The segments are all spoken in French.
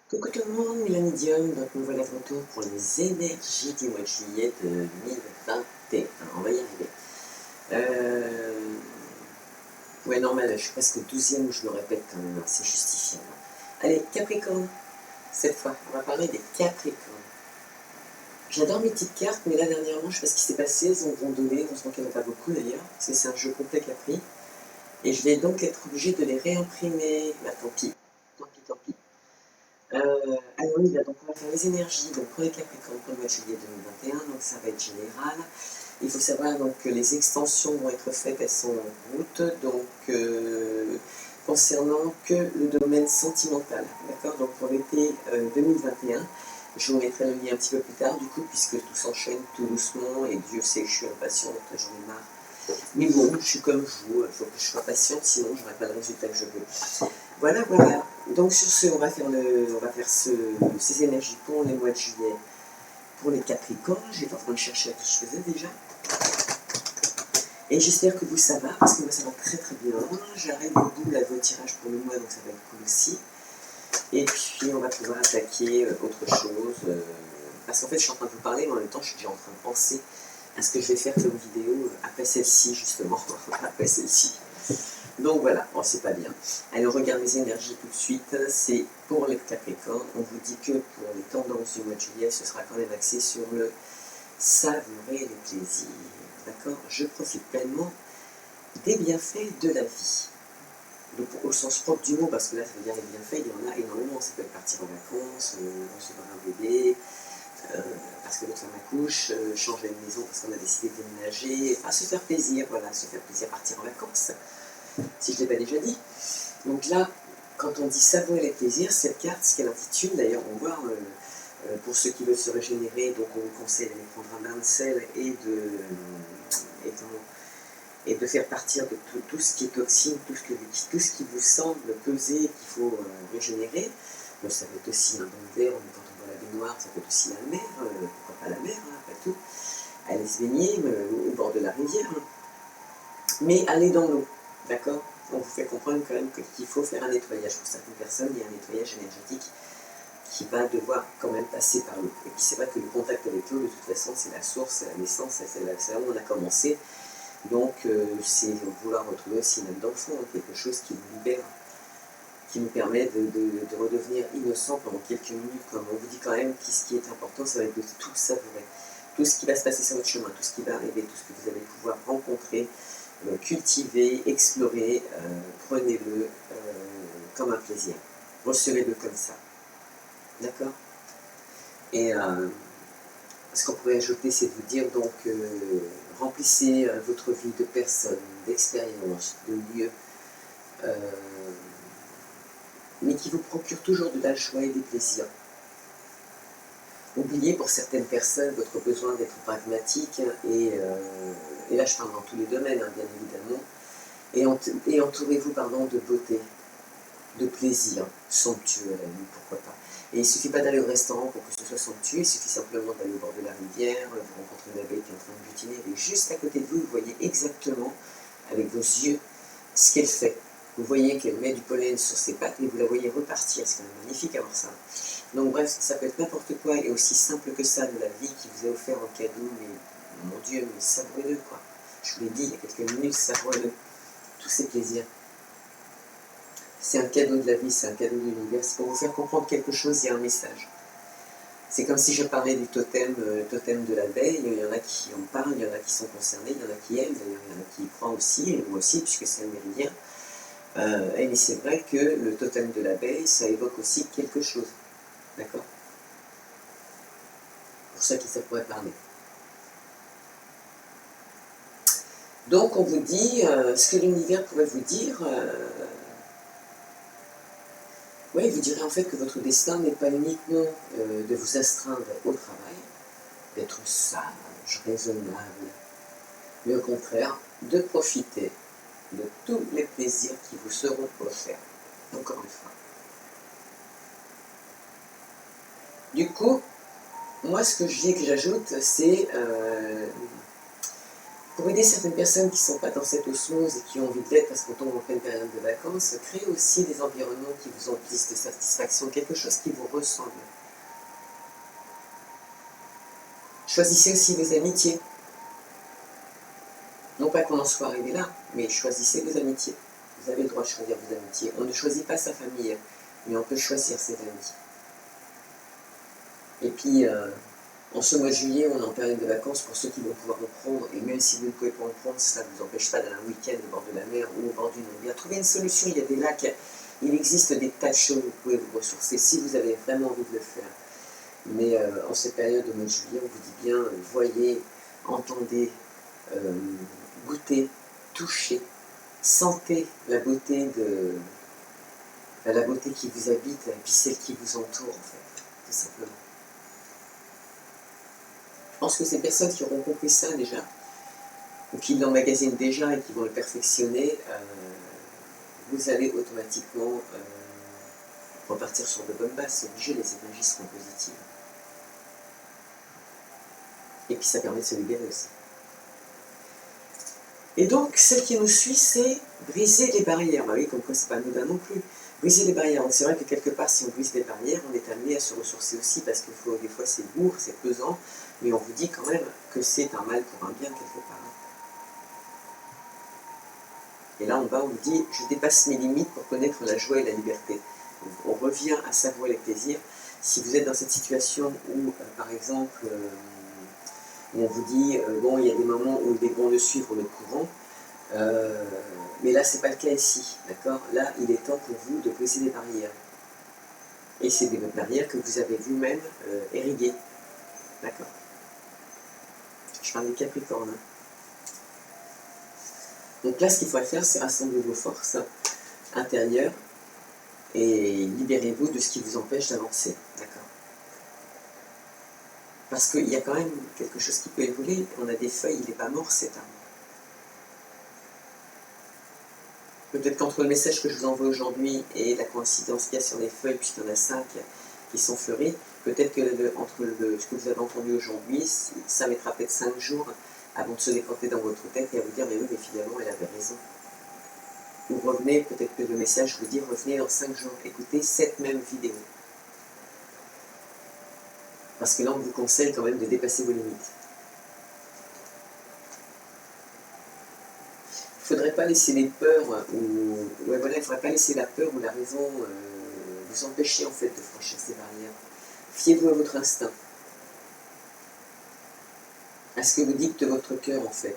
Coucou tout le monde, Mélanie Dion, donc nous voilà de retour pour les énergies du mois de juillet 2021. On va y arriver. Ouais, normal, je suis presque au 12e où je me répète quand même, c'est justifiable. Allez, Capricorne, cette fois, on va parler des Capricornes. J'adore mes petites cartes, mais là dernièrement, je sais pas ce qui s'est passé, elles ont randonné, on se rend qu'il n'y en a pas beaucoup d'ailleurs, parce que c'est un jeu complet Capri. Et je vais donc être obligée de les réimprimer. Bah tant pis, tant pis, tant pis. Alors on y va, donc on va faire les énergies donc pour les Capricornes pour le mois de juillet 2021, donc ça va être général. Il faut savoir donc que les extensions vont être faites, elles sont en route, donc concernant que le domaine sentimental, d'accord. Donc pour l'été 2021, je vous mettrai le lien un petit peu plus tard du coup, puisque tout s'enchaîne tout doucement, et Dieu sait que je suis impatiente, j'en ai marre. Mais bon, je suis comme vous, il faut que je sois patiente, sinon je n'aurai pas le résultat que je veux. Voilà, voilà. Donc sur ce, on va faire ces énergies pour les mois de juillet. Pour les Capricornes, j'étais en train de chercher à qui je faisais déjà. Et j'espère que vous ça va, parce que moi ça va très très bien. J'arrête au bout là, vos tirages pour le mois, donc ça va être cool aussi. Et puis on va pouvoir attaquer autre chose. Parce qu'en fait je suis en train de vous parler, mais en même temps je suis déjà en train de penser à ce que je vais faire comme vidéo après celle-ci justement. Après celle-ci. Donc voilà, bon, c'est pas bien. Allez, on regarde les énergies tout de suite. C'est pour les Capricornes. On vous dit que pour les tendances du mois de juillet, ce sera quand même axé sur le savourer les plaisirs. D'accord. Je profite pleinement des bienfaits de la vie. Donc, au sens propre du mot, parce que là, ça veut dire les bienfaits, il y en a énormément. Ça peut être partir en vacances, recevoir un bébé, parce que notre femme accouche, changer de maison parce qu'on a décidé de déménager, enfin se faire plaisir, voilà, se faire plaisir, partir en vacances, si je ne l'ai pas déjà dit. Donc là, quand on dit savourer les plaisirs, cette carte, ce qu'elle intitule, d'ailleurs on voit, pour ceux qui veulent se régénérer, donc on vous conseille d'aller prendre un bain de sel et de faire partir de tout ce qui est toxine, tout ce qui vous semble peser et qu'il faut régénérer. Donc ça peut être aussi un bain d'air, quand on voit la baignoire, ça peut être aussi la mer, pourquoi pas la mer, hein, après tout. Aller se baigner au bord de la rivière, hein. Mais aller dans l'eau, d'accord. On vous fait comprendre quand même qu'il faut faire un nettoyage. Pour certaines personnes, il y a un nettoyage énergétique qui va devoir quand même passer par l'eau. Et puis c'est vrai que le contact avec l'eau, de toute façon, c'est la source, c'est la naissance, c'est là où on a commencé. Donc c'est vouloir retrouver aussi une âme d'enfant, quelque chose qui nous libère, qui nous permet de redevenir innocent pendant quelques minutes. Comme on vous dit quand même, ce qui est important, ça va être de tout savourer. Tout ce qui va se passer sur votre chemin, tout ce qui va arriver, tout ce que vous allez pouvoir rencontrer, cultiver, explorer, prenez-le comme un plaisir. Recevez-le comme ça. D'accord. Et ce qu'on pourrait ajouter, c'est de vous dire, donc, remplissez votre vie de personnes, d'expériences, de lieux, mais qui vous procurent toujours de la joie et des plaisirs. Oubliez pour certaines personnes votre besoin d'être pragmatique, et là je parle dans tous les domaines, hein, bien évidemment, et entourez-vous de beauté, de plaisir somptueux à la nuit, pourquoi pas. Et il ne suffit pas d'aller au restaurant pour que ce soit somptueux, il suffit simplement d'aller au bord de la rivière, vous rencontrez une abeille qui est en train de butiner, et juste à côté de vous, vous voyez exactement, avec vos yeux, ce qu'elle fait. Vous voyez qu'elle met du pollen sur ses pattes, et vous la voyez repartir, c'est quand même magnifique à voir ça. Donc bref, ça peut être n'importe quoi, et aussi simple que ça, de la vie qui vous est offert en cadeau, mais mon Dieu, mais savourez-le, quoi. Je vous l'ai dit il y a quelques minutes, savourez-le, tous ces plaisirs. C'est un cadeau de la vie, c'est un cadeau de l'univers. C'est pour vous faire comprendre quelque chose, il y a un message. C'est comme si je parlais du totem, totem de l'abeille. Il y en a qui en parlent, il y en a qui sont concernés, il y en a qui aiment, d'ailleurs il y en a qui y croient aussi, et moi aussi, puisque c'est un méridien. Mais c'est vrai que le totem de l'abeille, ça évoque aussi quelque chose. D'accord. Pour ça qui ça pourrait parler. Donc on vous dit ce que l'univers pourrait vous dire. Oui, vous direz en fait que votre destin n'est pas uniquement de vous astreindre au travail, d'être sage, raisonnable, mais au contraire, de profiter de tous les plaisirs qui vous seront offerts. Encore une fois. Du coup, moi ce que je dis que j'ajoute, c'est pour aider certaines personnes qui ne sont pas dans cette osmose et qui ont envie de l'être parce qu'on tombe en pleine période de vacances, créez aussi des environnements qui vous emplissent de satisfaction, quelque chose qui vous ressemble. Choisissez aussi vos amitiés. Non pas qu'on en soit arrivé là, mais choisissez vos amitiés. Vous avez le droit de choisir vos amitiés. On ne choisit pas sa famille, mais on peut choisir ses amis. Et puis, en ce mois de juillet, on est en période de vacances pour ceux qui vont pouvoir en prendre. Et même si vous ne pouvez pas en prendre, ça ne vous empêche pas d'aller un week-end au bord de la mer ou au bord d'une rivière. Trouvez une solution, il y a des lacs, il existe des tas de choses où vous pouvez vous ressourcer si vous avez vraiment envie de le faire. Mais en cette période de mois de juillet, on vous dit bien, voyez, entendez, goûtez, touchez, sentez la beauté qui vous habite et puis celle qui vous entoure, en fait, tout simplement. Je pense que ces personnes qui auront compris ça déjà, ou qui l'emmagasinent déjà et qui vont le perfectionner, vous allez automatiquement repartir sur de bonnes bases. C'est obligé, les énergies seront positives. Et puis ça permet de se libérer aussi. Et donc, celle qui nous suit, c'est briser les barrières. Bah oui, comme quoi c'est pas anodin non plus. Briser les barrières. C'est vrai que quelque part, si on brise les barrières, on est amené à se ressourcer aussi, parce que des fois c'est lourd, c'est pesant, mais on vous dit quand même que c'est un mal pour un bien quelque part. Et là en bas, on vous dit, je dépasse mes limites pour connaître la joie et la liberté. On revient à savourer les plaisirs. Si vous êtes dans cette situation où, par exemple, où on vous dit, bon, il y a des moments où il est bon de suivre le courant, mais là, ce n'est pas le cas ici, d'accord? Là, il est temps pour vous de briser des barrières. Et c'est des barrières que vous avez vous-même ériguées, d'accord? Je parle des Capricornes. Donc là, ce qu'il faudrait faire, c'est rassembler vos forces intérieures et libérez-vous de ce qui vous empêche d'avancer, d'accord? Parce qu'il y a quand même quelque chose qui peut évoluer. On a des feuilles, il n'est pas mort cet arbre. Peut-être qu'entre le message que je vous envoie aujourd'hui et la coïncidence qu'il y a sur les feuilles, puisqu'il y en a 5 qui sont fleuries, peut-être que entre ce que vous avez entendu aujourd'hui, ça mettra peut-être 5 jours avant de se décanter dans votre tête et à vous dire, mais oui, mais finalement, elle avait raison. Ou revenez, peut-être que le message vous dit, revenez dans 5 jours, écoutez cette même vidéo. Parce que là, on vous conseille quand même de dépasser vos limites. Il ne faudrait pas laisser les peurs, il ne faudrait pas laisser la peur ou la raison vous empêcher en fait de franchir ces barrières. Fiez-vous à votre instinct, à ce que vous dicte votre cœur en fait.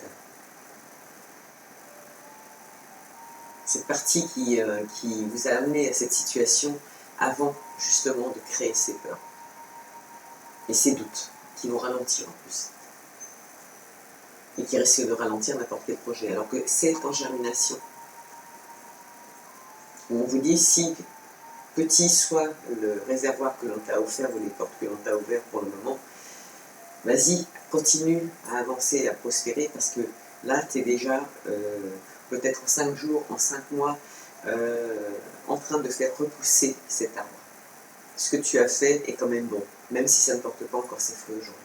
Cette partie qui vous a amené à cette situation avant justement de créer ces peurs. Et ces doutes qui vont ralentir en plus. Et qui risquent de ralentir n'importe quel projet. Alors que c'est en germination. On vous dit si petit soit le réservoir que l'on t'a offert ou les portes que l'on t'a ouvertes pour le moment, vas-y, continue à avancer, à prospérer parce que là, tu es déjà peut-être en 5 jours, en 5 mois, en train de faire repousser cet arbre. Ce que tu as fait est quand même bon, même si ça ne porte pas encore ses fruits aujourd'hui.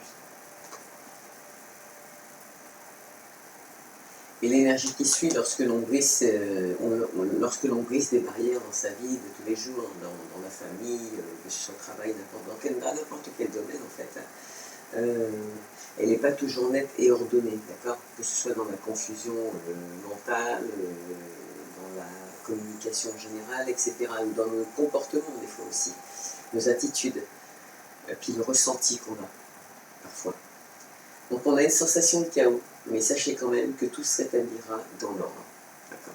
Et l'énergie qui suit lorsque l'on brise, des barrières dans sa vie de tous les jours, dans la famille, que ce soit au travail, dans n'importe quel domaine en fait, elle n'est pas toujours nette et ordonnée, d'accord? Que ce soit dans la confusion mentale, dans la communication générale, etc. Ou dans nos comportements des fois aussi, nos attitudes, puis le ressenti qu'on a parfois. Donc on a une sensation de chaos, mais sachez quand même que tout se rétablira dans l'ordre. D'accord?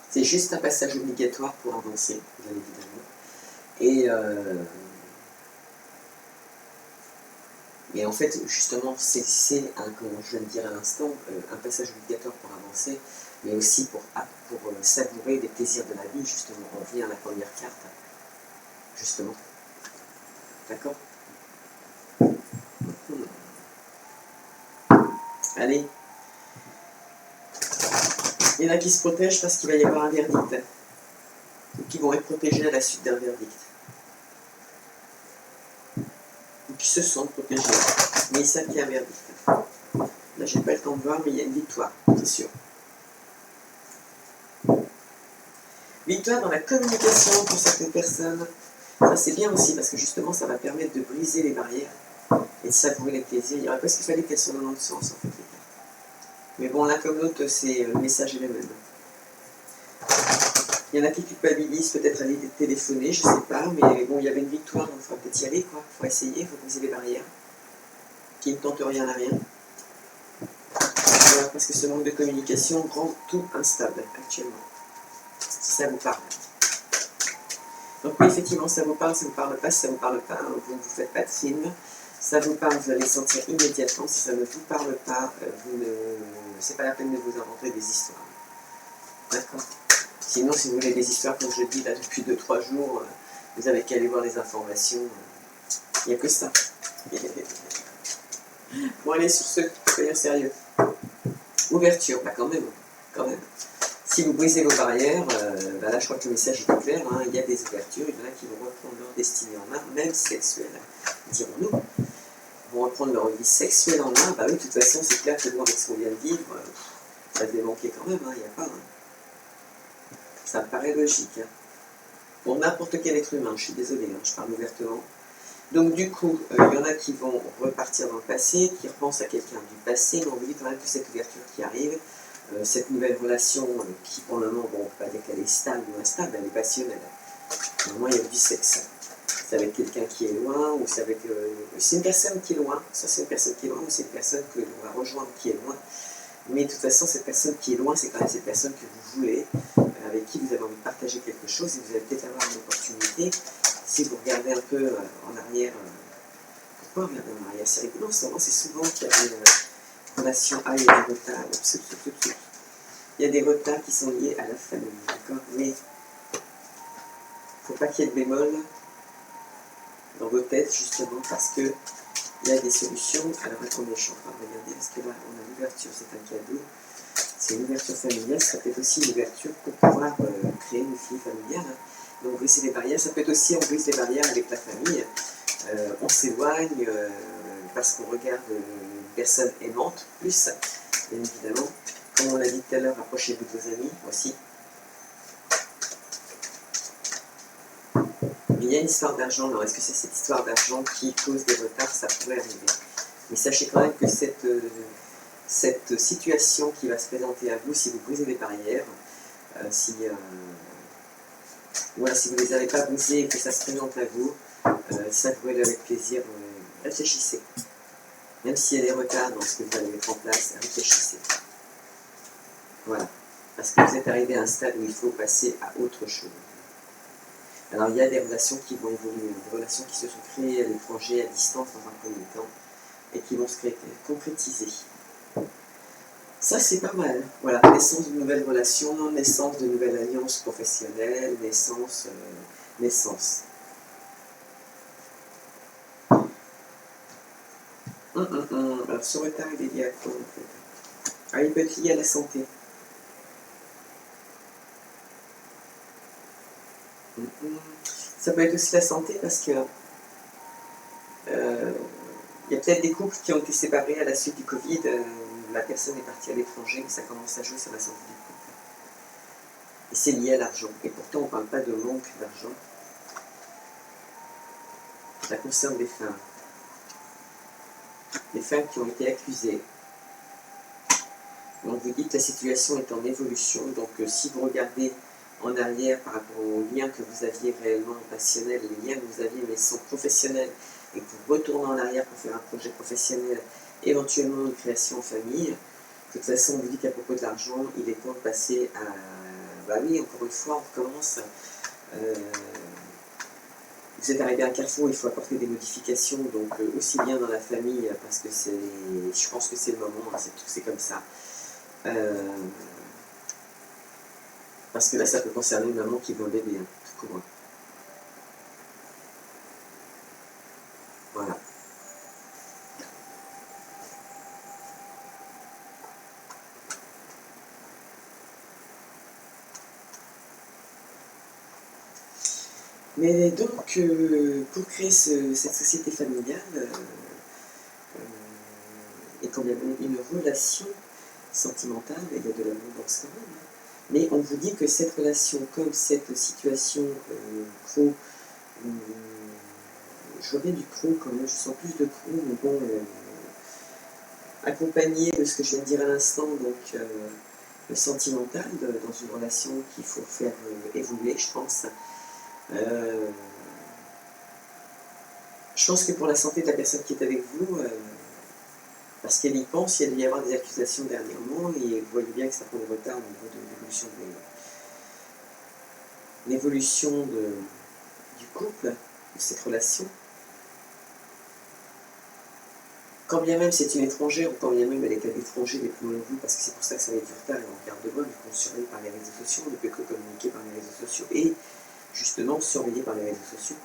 C'est juste un passage obligatoire pour avancer, bien évidemment. Et en fait, justement, c'est comme je viens de dire à l'instant, un passage obligatoire pour avancer, mais aussi pour savourer les plaisirs de la vie, justement. On revient à la première carte, justement. D'accord? Allez. Il y en a qui se protègent parce qu'il va y avoir un verdict. Ou qui vont être protégés à la suite d'un verdict. Ou qui se sentent protégés. Mais ils savent qu'il y a un verdict. là j'ai pas le temps de voir, mais il y a une victoire, c'est sûr. Victoire dans la communication pour certaines personnes. Ça c'est bien aussi parce que justement ça va permettre de briser les barrières et de savourer les plaisirs. Il y aurait presque qu'il fallait qu'elles soient dans l'autre sens en fait. Mais bon, l'un comme l'autre, le message est le même. Il y en a qui culpabilisent peut-être à l'idée de téléphoner, je sais pas, mais bon, il y avait une victoire, donc il faudra peut-être y aller, quoi. Il faut essayer, il faut briser les barrières. Qui ne tente rien à rien. Voilà, parce que ce manque de communication rend tout instable actuellement. Si ça vous parle. Donc oui, effectivement, ça vous parle pas, si ça vous parle pas, vous ne vous faites pas de film. Ça vous parle, vous allez le sentir immédiatement. Si ça ne vous parle pas, c'est pas la peine de vous inventer des histoires. D'accord. Sinon, si vous voulez des histoires, comme je le dis là depuis 2-3 jours, vous avez qu'à aller voir les informations. Il n'y a que ça. Bon, allez, sur ce, soyons sérieux. Ouverture, bah quand même. Si vous brisez vos barrières, bah là je crois que le message est clair, hein, il y a des ouvertures, il y en a qui vont reprendre leur destinée en main, même sexuelle, dirons-nous. Vont reprendre leur vie sexuelle en main, bah oui, de toute façon c'est clair que nous avec ce qu'on vient de vivre, ça devait manquer quand même, il n'y a pas. Ça me paraît logique. Pour n'importe quel être humain, je suis désolée, je parle ouvertement. Donc du coup, il y en a qui vont repartir dans le passé, qui repensent à quelqu'un du passé, mais on vous dit quand même que cette ouverture qui arrive, cette nouvelle relation qui pour le moment, bon, on ne peut pas dire qu'elle est stable ou instable, elle est passionnelle. Au moins il y a du sexe. C'est avec quelqu'un qui est loin, ou c'est avec... c'est une personne qui est loin, ça c'est une personne qui est loin, ou c'est une personne que l'on va rejoindre qui est loin. Mais de toute façon, cette personne qui est loin, c'est quand même cette personne que vous voulez, avec qui vous avez envie de partager quelque chose, et vous allez peut-être avoir une opportunité. Si vous regardez un peu en arrière, pourquoi regarder en arrière? C'est rigolo, c'est souvent qu'il y a des relations, il y a des retards, il y a des retards qui sont liés à la famille, d'accord? Mais il ne faut pas qu'il y ait de bémol dans vos têtes, justement, parce que il y a des solutions. Alors attendez, je suis en train de regarder, parce que là, on a l'ouverture, c'est un cadeau. C'est une ouverture familiale, ça peut être aussi une ouverture pour pouvoir créer une vie familiale. Donc briser les barrières, ça peut être aussi, on brise les barrières avec la famille. On s'éloigne parce qu'on regarde une personne aimante, plus, bien évidemment. Comme on l'a dit tout à l'heure, rapprochez-vous de vos amis aussi. Mais il y a une histoire d'argent, alors est-ce que c'est cette histoire d'argent qui cause des retards? Ça pourrait arriver. Mais sachez quand même que cette situation qui va se présenter à vous, si vous brisez les barrières, si vous ne les avez pas brisées et que ça se présente à vous, savourez-le avec plaisir, réfléchissez. Même s'il y a des retards dans ce que vous allez mettre en place, réfléchissez. Voilà. Parce que vous êtes arrivé à un stade où il faut passer à autre chose. Alors il y a des relations qui vont évoluer, des relations qui se sont créées à l'étranger, à distance dans un premier temps, et qui vont se concrétiser. Ça c'est pas mal. Voilà, naissance de nouvelles relations, naissance de nouvelles alliances professionnelles, naissance. Alors ce retard il est lié à quoi en fait? Il peut être lié à la santé. Ça peut être aussi la santé parce que il y a peut-être des couples qui ont été séparés à la suite du Covid, la personne est partie à l'étranger, mais ça commence à jouer sur la santé du couple. Et c'est lié à l'argent. Et pourtant, on ne parle pas de manque d'argent. Ça concerne des femmes. Des femmes qui ont été accusées. Donc vous dites que la situation est en évolution, donc si vous regardez en arrière par rapport aux liens que vous aviez réellement passionnels, les liens que vous aviez mais sont professionnels, et que vous retournez en arrière pour faire un projet professionnel, éventuellement une création en famille, de toute façon on vous dit qu'à propos de l'argent, il est temps de passer à... Bah oui, encore une fois, on recommence. Vous êtes arrivé à un carrefour, il faut apporter des modifications, donc aussi bien dans la famille, parce que je pense que c'est le moment, hein, c'est comme ça. Parce que là, ça peut concerner une maman qui veut un bébé, hein, tout court. Voilà. Mais donc, pour créer cette société familiale, et quand il y a une relation sentimentale, il y a de l'abondance quand même. Mais on vous dit que cette relation, comme cette situation pro, je vois bien du pro quand même, je sens plus de pro, mais bon, accompagné de ce que je viens de dire à l'instant, donc le sentimental, dans une relation qu'il faut faire évoluer, je pense. Je pense que pour la santé de la personne qui est avec vous, parce qu'elle y pense, il y a dû y avoir des accusations dernièrement, et vous voyez bien que ça prend du retard au niveau de l'évolution du couple, de cette relation. Quand bien même c'est une étrangère, ou quand bien même elle est à l'étranger, mais plus loin de vous, parce que c'est pour ça que ça va être du retard et on regarde de loin, vu qu'on surveille par les réseaux sociaux, on ne peut que communiquer par les réseaux sociaux, et justement surveiller par les réseaux sociaux.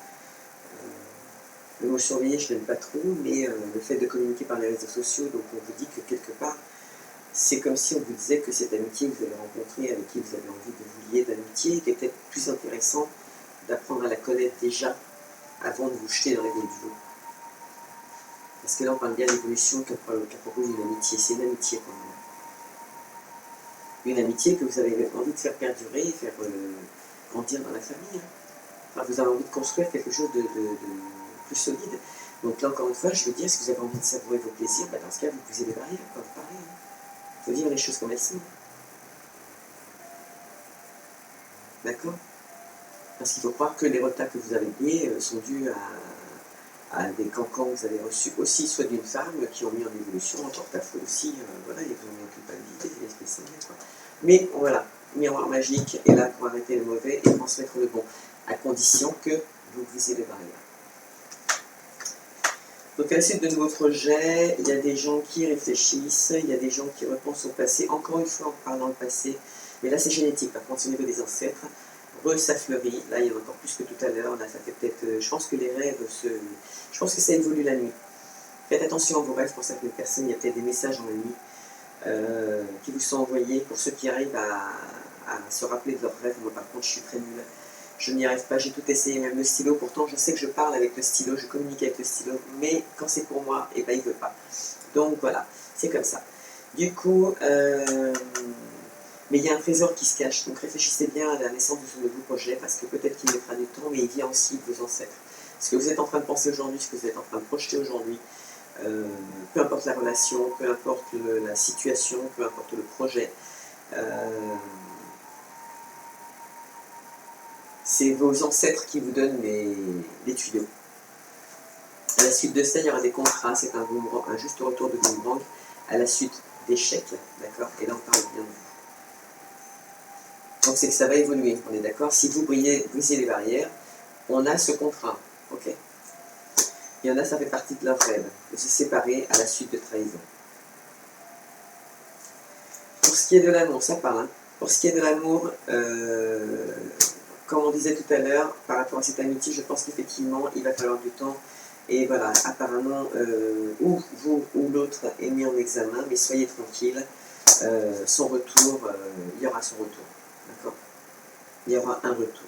Le mot surveiller, je n'aime pas trop, mais le fait de communiquer par les réseaux sociaux, donc on vous dit que quelque part, c'est comme si on vous disait que cette amitié que vous avez rencontrée, avec qui vous avez envie de vous lier d'amitié, était peut-être plus intéressant d'apprendre à la connaître déjà avant de vous jeter dans la vie du lot. Parce que là, on parle bien d'évolution qu'à propos d'une amitié. C'est une amitié quand même. Une amitié que vous avez envie de faire perdurer et faire grandir dans la famille. Enfin, vous avez envie de construire quelque chose de plus solide. Donc là, encore une fois, je veux dire, si vous avez envie de savourer vos plaisirs, bah, dans ce cas, vous posez des barrières, comme pareil. Il faut dire les choses comme elles sont. D'accord? Parce qu'il faut croire que les retards que vous avez liés sont dus à des cancans que vous avez reçus aussi, soit d'une femme qui ont mis en évolution, en porte-à-faux aussi, voilà, ils vous ont mis en culpabilité, des espèces de quoi. Mais voilà, miroir magique est là pour arrêter le mauvais et transmettre le bon, à condition que vous brisez les barrières. Donc à la suite de nouveaux projets, il y a des gens qui réfléchissent, il y a des gens qui repensent au passé, encore une fois en parlant le passé, mais là c'est génétique, par contre au niveau des ancêtres, ça fleurit, là il y en a encore plus que tout à l'heure, là ça fait peut-être, je pense que les rêves je pense que ça évolue la nuit. Faites attention à vos rêves pour certaines personnes, il y a peut-être des messages dans la nuit qui vous sont envoyés pour ceux qui arrivent à se rappeler de leurs rêves. Moi par contre je suis très nulle. Je n'y arrive pas, j'ai tout essayé, même le stylo, pourtant je sais que je parle avec le stylo, je communique avec le stylo, mais quand c'est pour moi, eh ben il ne veut pas. Donc voilà, c'est comme ça. Du coup, mais il y a un trésor qui se cache, donc réfléchissez bien à la naissance de ce nouveau projet, parce que peut-être qu'il mettra du temps, mais il vient aussi de vos ancêtres. Ce que vous êtes en train de penser aujourd'hui, ce que vous êtes en train de projeter aujourd'hui, peu importe la relation, peu importe la situation, peu importe le projet, c'est vos ancêtres qui vous donnent les tuyaux. À la suite de ça, il y aura des contrats, c'est un juste retour de boomerang à la suite d'échecs, d'accord? Et là, on parle bien de vous. Donc c'est que ça va évoluer, on est d'accord? Si vous brisez les barrières, on a ce contrat, ok? Il y en a, ça fait partie de leur rêve, de se séparer à la suite de trahison. Pour ce qui est de l'amour, ça parle, hein? Pour ce qui est de l'amour, comme on disait tout à l'heure, par rapport à cette amitié, je pense qu'effectivement, il va falloir du temps. Et voilà, apparemment, ou vous ou l'autre est mis en examen, mais soyez tranquille, son retour, il y aura son retour, d'accord? Il y aura un retour.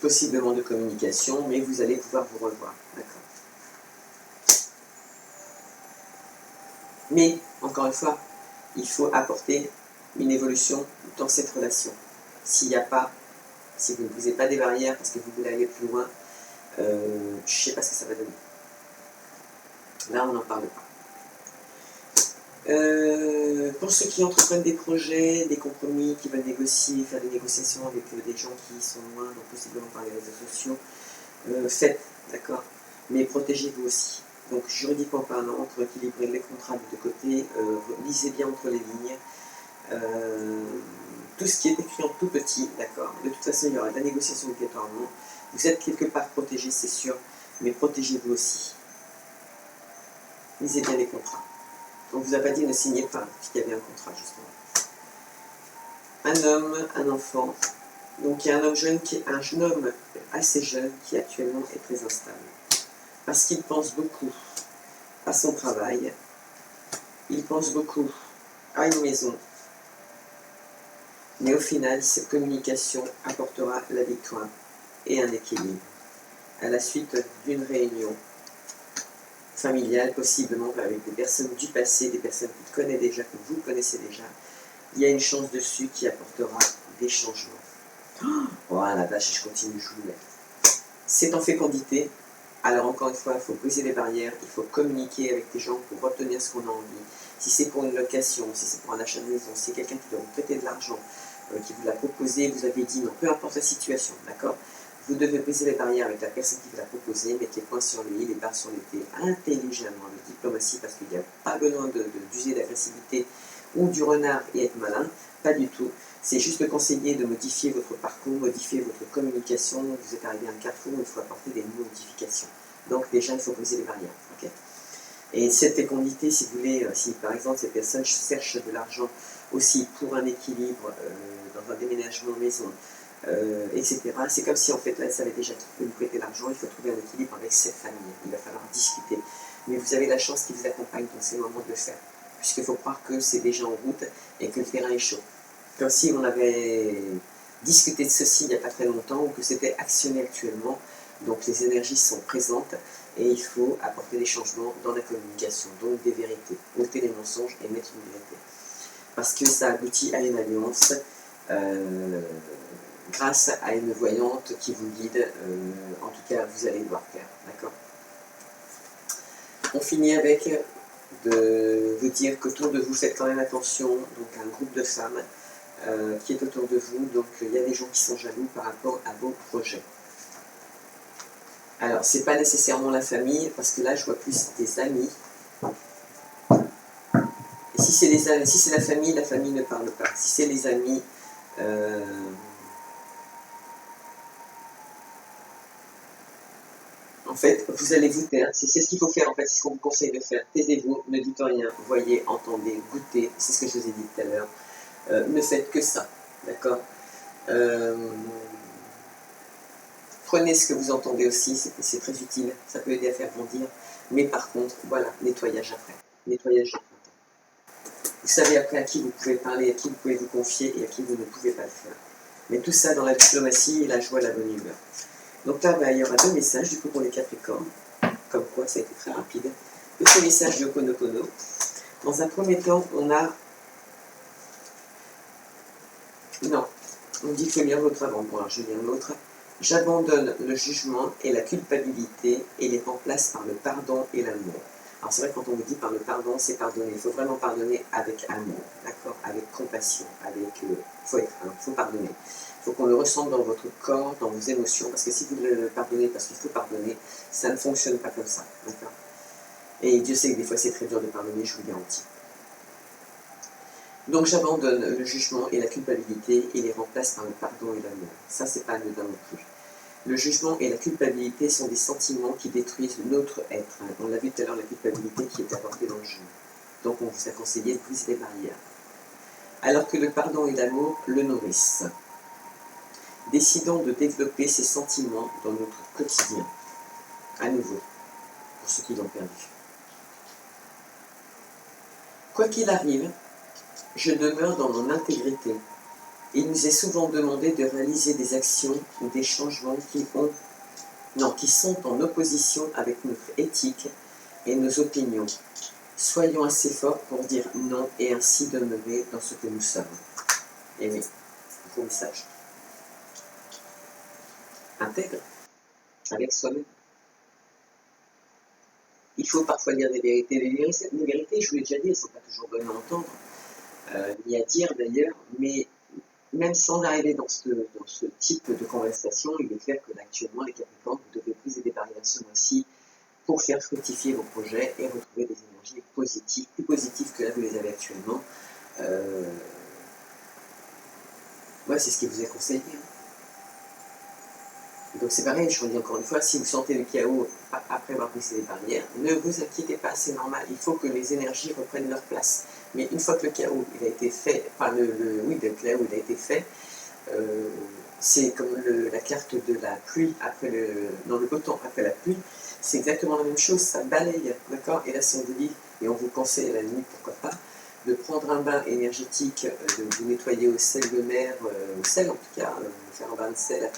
Possiblement de communication, mais vous allez pouvoir vous revoir, d'accord? Mais, encore une fois, il faut apporter une évolution dans cette relation. S'il n'y a pas, si vous ne brisez pas des barrières parce que vous voulez aller plus loin, je ne sais pas ce que ça va donner. Là, on n'en parle pas. Pour ceux qui entreprennent des projets, des compromis, qui veulent négocier, faire des négociations avec des gens qui sont loin, donc possiblement par les réseaux sociaux, faites, d'accord? Mais protégez-vous aussi. Donc juridiquement parlant, pour équilibrer les contrats de deux côtés, lisez bien entre les lignes. Tout ce qui est écrit en tout petit, d'accord? De toute façon, il y aura de la négociation obligatoirement. Vous êtes quelque part protégé, c'est sûr, mais protégez-vous aussi. Lisez bien les contrats. On ne vous a pas dit ne signez pas, puisqu'il y avait un contrat, justement. Un homme, un enfant. Donc il y a un homme assez jeune qui actuellement est très instable. Parce qu'il pense beaucoup à son travail, il pense beaucoup à une maison. Mais au final, cette communication apportera la victoire et un équilibre. À la suite d'une réunion familiale, possiblement avec des personnes du passé, des personnes que tu connais déjà, que vous connaissez déjà. Il y a une chance dessus qui apportera des changements. Oh la vache, je continue, je vous le mets. C'est en fécondité. Alors encore une fois, il faut briser les barrières, il faut communiquer avec des gens pour obtenir ce qu'on a envie. Si c'est pour une location, si c'est pour un achat de maison, si c'est quelqu'un qui doit vous prêter de l'argent, qui vous l'a proposé, vous avez dit non, peu importe la situation, d'accord? Vous devez briser les barrières avec la personne qui vous l'a proposé, mettre les points sur les i, les barres sur les t, intelligemment, avec diplomatie, parce qu'il n'y a pas besoin d'user d'agressivité ou du renard et être malin, pas du tout. C'est juste de conseiller de modifier votre parcours, modifier votre communication. Vous êtes arrivé à un carrefour où il faut apporter des modifications. Donc déjà, il faut briser les barrières. Okay, et cette fécondité, si vous voulez, si par exemple ces personnes cherchent de l'argent aussi pour un équilibre dans un déménagement maison, etc. C'est comme si en fait là, ça avait déjà vous prêter l'argent, il faut trouver un équilibre avec cette famille. Il va falloir discuter. Mais vous avez la chance qui vous accompagne dans ces moments de le faire. Puisqu'il faut croire que c'est déjà en route et que le terrain est chaud. Comme si on avait discuté de ceci il n'y a pas très longtemps ou que c'était actionné actuellement. Donc les énergies sont présentes et il faut apporter des changements dans la communication, donc des vérités, ôter les mensonges et mettre une vérité. Parce que ça aboutit à une alliance grâce à une voyante qui vous guide, en tout cas vous allez devoir faire, d'accord? On finit avec de vous dire qu'autour de vous, faites quand même attention, donc à un groupe de femmes qui est autour de vous, donc il y a des gens qui sont jaloux par rapport à vos projets. Alors, c'est pas nécessairement la famille, parce que là, je vois plus des amis. Et si c'est la famille ne parle pas. Si c'est les amis, en fait, vous allez vous taire. C'est ce qu'il faut faire, en fait, c'est ce qu'on vous conseille de faire. Taisez-vous, ne dites rien, voyez, entendez, goûtez, c'est ce que je vous ai dit tout à l'heure. Ne faites que ça, d'accord? Prenez ce que vous entendez aussi, c'est très utile, ça peut aider à faire grandir. Mais par contre, voilà, nettoyage après. Nettoyage après. Vous savez après à qui vous pouvez parler, à qui vous pouvez vous confier et à qui vous ne pouvez pas le faire. Mais tout ça dans la diplomatie et la joie, la bonne humeur. Donc là, il y aura 2 messages du coup pour les Capricornes, comme quoi ça a été très rapide. Petit message de Ho'oponopono. Dans un premier temps, on a... Non, on dit qu'il faut lire l'autre avant. Bon, alors je vais lire l'autre. J'abandonne le jugement et la culpabilité et les remplace par le pardon et l'amour. Alors c'est vrai que quand on vous dit par le pardon, c'est pardonner. Il faut vraiment pardonner avec amour, d'accord? Avec compassion, faut pardonner. Il faut qu'on le ressente dans votre corps, dans vos émotions, parce que si vous le pardonnez parce qu'il faut pardonner, ça ne fonctionne pas comme ça, d'accord? Et Dieu sait que des fois c'est très dur de pardonner, je vous le garantis. Donc j'abandonne le jugement et la culpabilité et les remplace par le pardon et l'amour. Ça, c'est pas anodin non plus. Le jugement et la culpabilité sont des sentiments qui détruisent notre être. On l'a vu tout à l'heure, la culpabilité qui est apportée dans le jeu. Donc on vous a conseillé de briser les barrières. Alors que le pardon et l'amour le nourrissent. Décidons de développer ces sentiments dans notre quotidien. À nouveau, pour ceux qui l'ont perdu. Quoi qu'il arrive, je demeure dans mon intégrité. Il nous est souvent demandé de réaliser des actions ou des changements qui sont en opposition avec notre éthique et nos opinions. Soyons assez forts pour dire non et ainsi demeurer dans ce que nous sommes. Et oui, gros message. Intègre avec soi-même. Il faut parfois dire des vérités. Les vérités, je vous l'ai déjà dit, elles ne sont pas toujours bonnes à entendre, ni à dire d'ailleurs, mais même sans arriver dans ce type de conversation, il est clair que actuellement, les Capricornes, vous devez briser des barrières ce mois-ci pour faire fructifier vos projets et retrouver des énergies positives, plus positives que là vous les avez actuellement. Ouais, c'est ce qui vous est conseillé. Donc c'est pareil, je vous dis encore une fois, si vous sentez le chaos après avoir brisé les barrières, ne vous inquiétez pas, c'est normal, il faut que les énergies reprennent leur place. Mais une fois que le chaos il a été fait, le chaos il a été fait, c'est comme la carte de la pluie dans le beau temps après la pluie, c'est exactement la même chose, ça balaye, d'accord? Et là si on vous dit, et on vous conseille à la nuit, pourquoi pas, de prendre un bain énergétique, de vous nettoyer au sel de mer, au sel en tout cas, faire un bain de sel,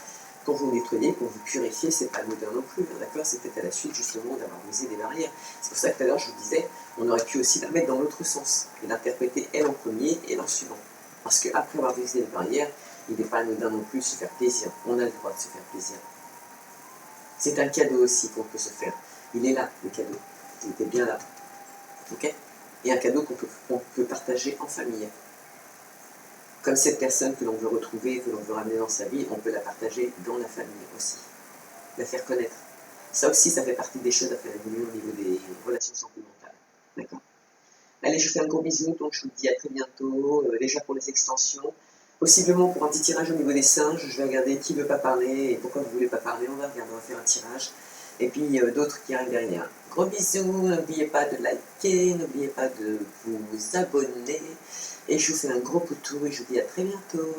quand vous nettoyez, quand vous purifiez, c'est pas anodin non plus, hein, d'accord? C'est peut-être à la suite justement d'avoir brisé des barrières. C'est pour ça que tout à l'heure je vous disais, on aurait pu aussi la mettre dans l'autre sens, et l'interpréter elle en premier et l'en suivant. Parce qu'après avoir brisé les barrières, il n'est pas anodin non plus de se faire plaisir. On a le droit de se faire plaisir. C'est un cadeau aussi qu'on peut se faire. Il est là, le cadeau. Il était bien là. Ok? Et un cadeau qu'on peut partager en famille. Comme cette personne que l'on veut retrouver, que l'on veut ramener dans sa vie, on peut la partager dans la famille aussi. La faire connaître. Ça aussi, ça fait partie des choses à faire évoluer au niveau des relations sentimentales. D'accord? Allez, je vous fais un gros bisou, donc je vous dis à très bientôt, déjà pour les extensions. Possiblement pour un petit tirage au niveau des singes, je vais regarder qui ne veut pas parler et pourquoi vous ne voulez pas parler, on va regarder, on va faire un tirage. Et puis d'autres qui arrivent derrière. Gros bisous, n'oubliez pas de liker, n'oubliez pas de vous abonner. Et je vous fais un gros poutou et je vous dis à très bientôt.